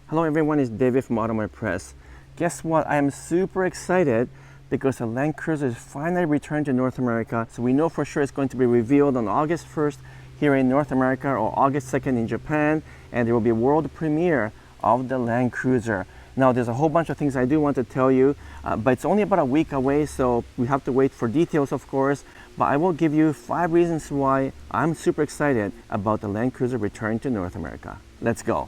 Hello everyone, it's David from Automotive Press. Guess what? I am super excited because the Land Cruiser is finally returned to North America. So we know for sure it's going to be revealed on August 1st here in North America or August 2nd in Japan, and there will be a world premiere of the Land Cruiser. Now there's a whole bunch of things I do want to tell you, but it's only about a week away, so we have to wait for details, of course. But I will give you 5 reasons why I'm super excited about the Land Cruiser returning to North America. Let's go.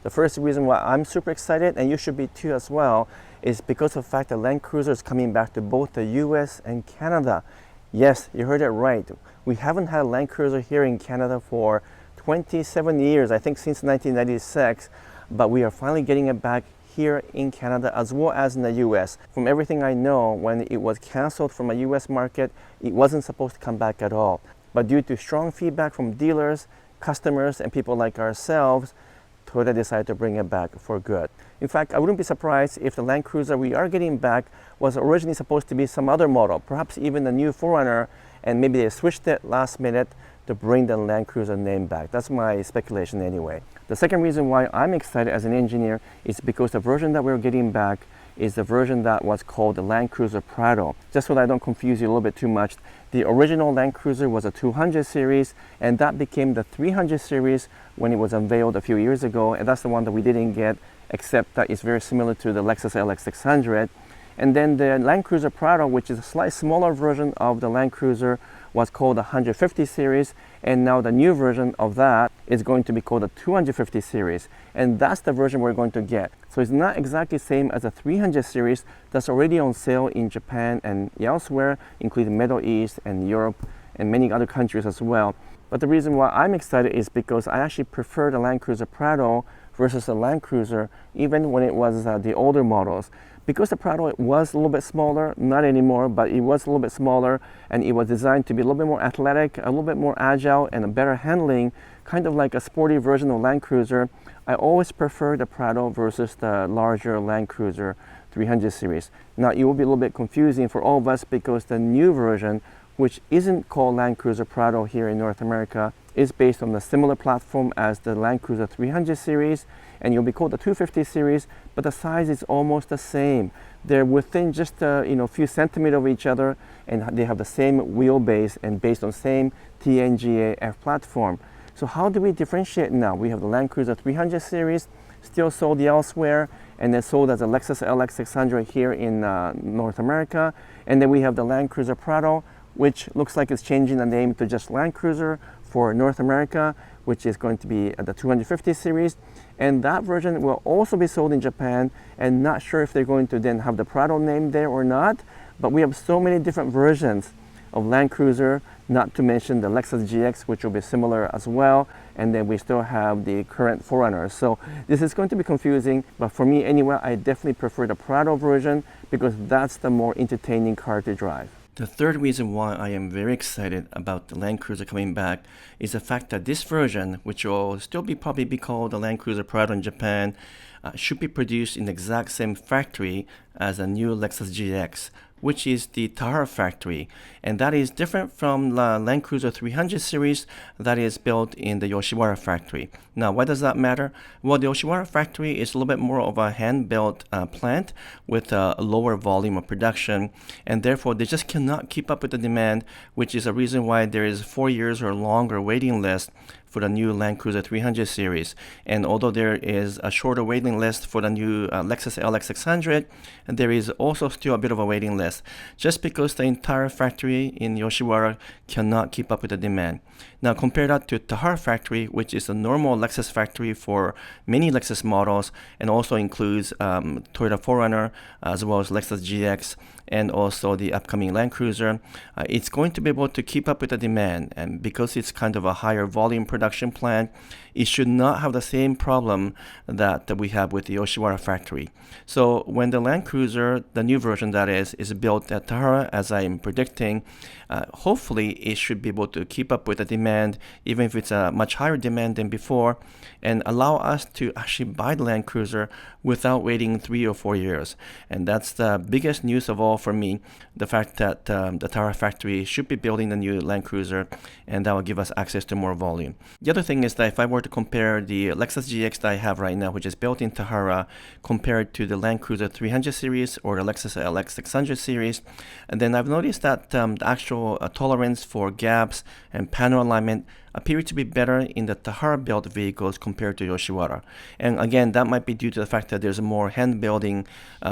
The first reason why I'm super excited, and you should be too as well, is because of the fact that Land Cruiser is coming back to both the US and Canada. Yes, you heard it right. We haven't had a Land Cruiser here in Canada for 27 years, I think since 1996, but we are finally getting it back here in Canada as well as in the US. From everything I know, when it was canceled from a US market, it wasn't supposed to come back at all. But due to strong feedback from dealers, customers, and people like ourselves, Toyota decided to bring it back for good. In fact, I wouldn't be surprised if the Land Cruiser we are getting back was originally supposed to be some other model, perhaps even the new 4Runner, and maybe they switched it last minute to bring the Land Cruiser name back. That's my speculation anyway. The second reason why I'm excited as an engineer is because the version that we're getting back is the version that was called the Land Cruiser Prado. Just so that I don't confuse you a little bit too much, the original Land Cruiser was a 200 series, and that became the 300 series when it was unveiled a few years ago, and that's the one that we didn't get, except that it's very similar to the Lexus LX600. And then the Land Cruiser Prado, which is a slightly smaller version of the Land Cruiser, was called the 150 series, and now the new version of that is going to be called the 250 series, and that's the version we're going to get. So it's not exactly the same as the 300 series that's already on sale in Japan and elsewhere, including Middle East and Europe and many other countries as well. But the reason why I'm excited is because I actually prefer the Land Cruiser Prado versus the Land Cruiser, even when it was the older models. Because the Prado was a little bit smaller, not anymore, but it was a little bit smaller, and it was designed to be a little bit more athletic, a little bit more agile, and a better handling, kind of like a sporty version of Land Cruiser. I always prefer the Prado versus the larger Land Cruiser 300 series. Now, it will be a little bit confusing for all of us because the new version, which isn't called Land Cruiser Prado here in North America, is based on the similar platform as the Land Cruiser 300 series, and you'll be called the 250 series, but the size is almost the same. They're within just a few centimeters of each other, and they have the same wheelbase and based on the same TNGA platform. So how do we differentiate now? We have the Land Cruiser 300 series, still sold elsewhere, and then sold as a Lexus LX600 here in North America, and then we have the Land Cruiser Prado, which looks like it's changing the name to just Land Cruiser for North America, which is going to be the 250 series. And that version will also be sold in Japan, and not sure if they're going to then have the Prado name there or not. But we have so many different versions of Land Cruiser, not to mention the Lexus GX, which will be similar as well. And then we still have the current 4Runner. So this is going to be confusing, but for me anyway, I definitely prefer the Prado version because that's the more entertaining car to drive. The third reason why I am very excited about the Land Cruiser coming back is the fact that this version, which will still probably be called the Land Cruiser Prado in Japan, should be produced in the exact same factory as the new Lexus GX, which is the Tahara factory, and that is different from the Land Cruiser 300 series that is built in the Yoshiwara factory. Now, why does that matter? Well, the Yoshiwara factory is a little bit more of a hand-built plant with a lower volume of production, and therefore they just cannot keep up with the demand, which is a reason why there is 4 years or longer waiting list for the new Land Cruiser 300 series. And although there is a shorter waiting list for the new Lexus LX600, there is also still a bit of a waiting list, just because the entire factory in Yoshiwara cannot keep up with the demand. Now compare that to Tahara factory, which is a normal Lexus factory for many Lexus models, and also includes Toyota 4Runner as well as Lexus GX and also the upcoming Land Cruiser. It's going to be able to keep up with the demand, and because it's kind of a higher volume production plant, it should not have the same problem that we have with the Yoshiwara factory. So when the Land Cruiser, the new version that is built at Tahara, as I am predicting, hopefully it should be able to keep up with the demand, even if it's a much higher demand than before, and allow us to actually buy the Land Cruiser without waiting 3 or 4 years. And that's the biggest news of all for me, the fact that the Tahara factory should be building the new Land Cruiser, and that will give us access to more volume. The other thing is that if I were to compare the Lexus GX that I have right now, which is built in Tahara, compared to the Land Cruiser 300 series or the Lexus LX 600 series, and then I've noticed that the actual tolerance for gaps and panel alignment appear to be better in the Tahara built vehicles compared to Yoshiwara. And again, that might be due to the fact that there's a more hand building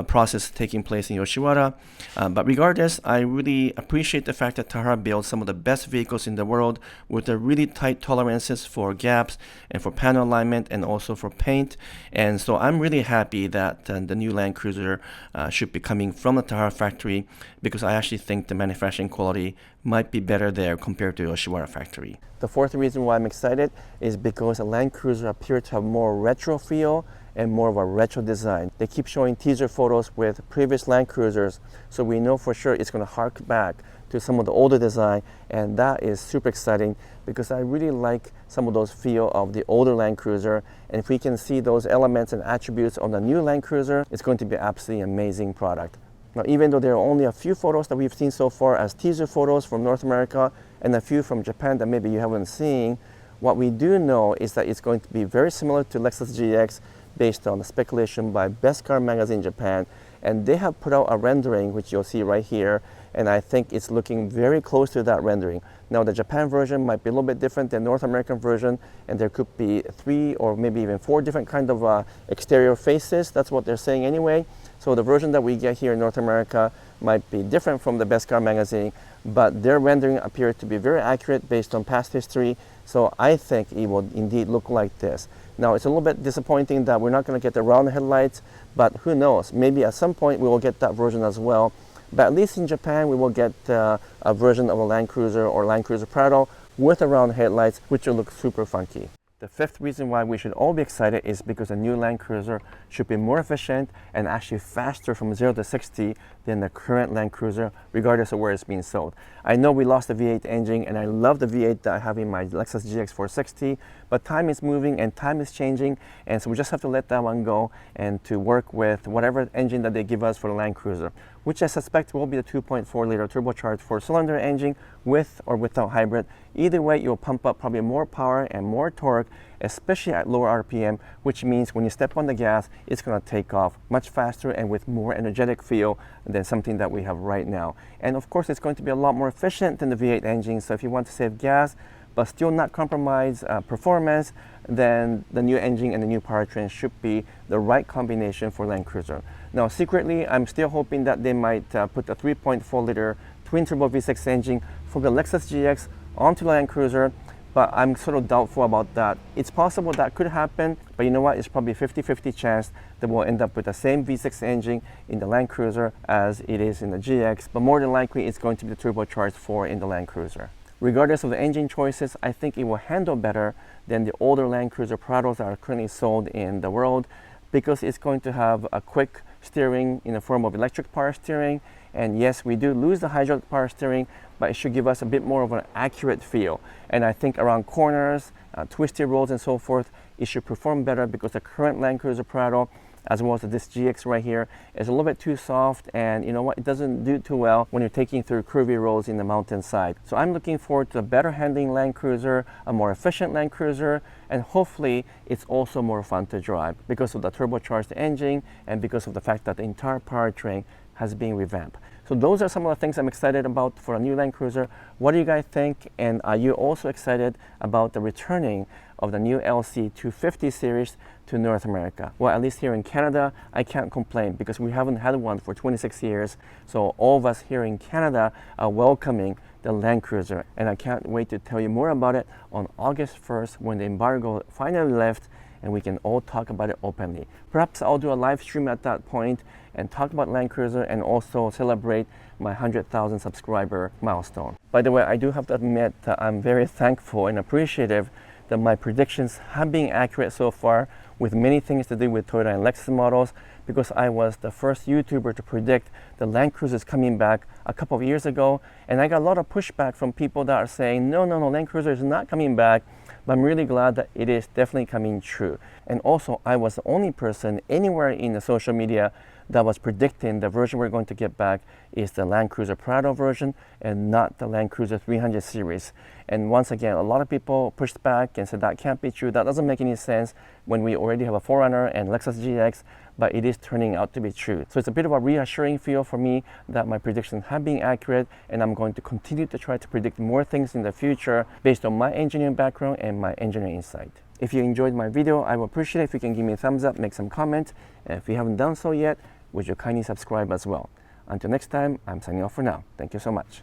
process taking place in Yoshiwara. But regardless, I really appreciate the fact that Tahara builds some of the best vehicles in the world with the really tight tolerances for gaps and for panel alignment and also for paint. And so I'm really happy that the new Land Cruiser should be coming from the Tahara factory, because I actually think the manufacturing quality might be better there compared to Yoshiwara factory. The fourth reason why I'm excited is because the Land Cruiser appears to have more retro feel and more of a retro design. They keep showing teaser photos with previous Land Cruisers, so we know for sure it's going to hark back to some of the older design, and that is super exciting because I really like some of those feel of the older Land Cruiser, and if we can see those elements and attributes on the new Land Cruiser, it's going to be absolutely amazing product. Now, even though there are only a few photos that we've seen so far as teaser photos from North America and a few from Japan that maybe you haven't seen, what we do know is that it's going to be very similar to Lexus GX based on the speculation by Best Car Magazine Japan, and they have put out a rendering which you'll see right here, and I think it's looking very close to that rendering. Now, the Japan version might be a little bit different than North American version, and there could be 3 or maybe even 4 different kind of exterior faces. That's what they're saying anyway. So the version that we get here in North America might be different from the Best Car Magazine, but their rendering appears to be very accurate based on past history. So I think it will indeed look like this. Now, it's a little bit disappointing that we're not going to get the round headlights, but who knows? Maybe at some point we will get that version as well. But at least in Japan, we will get a version of a Land Cruiser or Land Cruiser Prado with the round headlights, which will look super funky. The fifth reason why we should all be excited is because the new Land Cruiser should be more efficient and actually faster from 0 to 60 than the current Land Cruiser, regardless of where it's being sold. I know we lost the V8 engine, and I love the V8 that I have in my Lexus GX 460, but time is moving and time is changing, and so we just have to let that one go and to work with whatever engine that they give us for the Land Cruiser, which I suspect will be the 2.4 liter turbocharged 4-cylinder engine with or without hybrid. Either way, you'll pump up probably more power and more torque, especially at lower RPM, which means when you step on the gas, it's going to take off much faster and with more energetic feel than something that we have right now. And of course, it's going to be a lot more efficient than the V8 engine, so if you want to save gas but still not compromise performance, then the new engine and the new powertrain should be the right combination for Land Cruiser. Now, secretly, I'm still hoping that they might put a 3.4 liter twin turbo V6 engine from the Lexus GX onto the Land Cruiser, but I'm sort of doubtful about that. It's possible that could happen, but you know what? It's probably a 50-50 chance that we'll end up with the same V6 engine in the Land Cruiser as it is in the GX, but more than likely it's going to be the turbocharged 4 in the Land Cruiser. Regardless of the engine choices, I think it will handle better than the older Land Cruiser Prados that are currently sold in the world, because it's going to have a quick steering in the form of electric power steering. And yes, we do lose the hydraulic power steering, but it should give us a bit more of an accurate feel. And I think around corners, twisty roads and so forth, it should perform better, because the current Land Cruiser Prado, as well as this GX right here, is a little bit too soft, and you know what, it doesn't do too well when you're taking through curvy roads in the mountainside. So I'm looking forward to a better handling Land Cruiser, a more efficient Land Cruiser, and hopefully it's also more fun to drive because of the turbocharged engine and because of the fact that the entire powertrain has been revamped. So those are some of the things I'm excited about for a new Land Cruiser. What do you guys think? And are you also excited about the returning of the new LC 250 series to North America? Well, at least here in Canada, I can't complain because we haven't had one for 26 years. So all of us here in Canada are welcoming the Land Cruiser, and I can't wait to tell you more about it on August 1st when the embargo finally lifts and we can all talk about it openly. Perhaps I'll do a live stream at that point and talk about Land Cruiser and also celebrate my 100,000 subscriber milestone. By the way, I do have to admit that I'm very thankful and appreciative that my predictions have been accurate so far, with many things to do with Toyota and Lexus models, because I was the first YouTuber to predict the Land Cruiser is coming back a couple of years ago, and I got a lot of pushback from people that are saying, no, Land Cruiser is not coming back. But I'm really glad that it is definitely coming true. And also, I was the only person anywhere in the social media that was predicting the version we're going to get back is the Land Cruiser Prado version and not the Land Cruiser 300 series. And once again, a lot of people pushed back and said that can't be true. That doesn't make any sense when we already have a 4Runner and Lexus GX, but it is turning out to be true. So it's a bit of a reassuring feel for me that my predictions have been accurate, and I'm going to continue to try to predict more things in the future based on my engineering background and my engineering insight. If you enjoyed my video, I would appreciate it if you can give me a thumbs up, make some comments, and if you haven't done so yet, would you kindly subscribe as well. Until next time, I'm signing off for now. Thank you so much.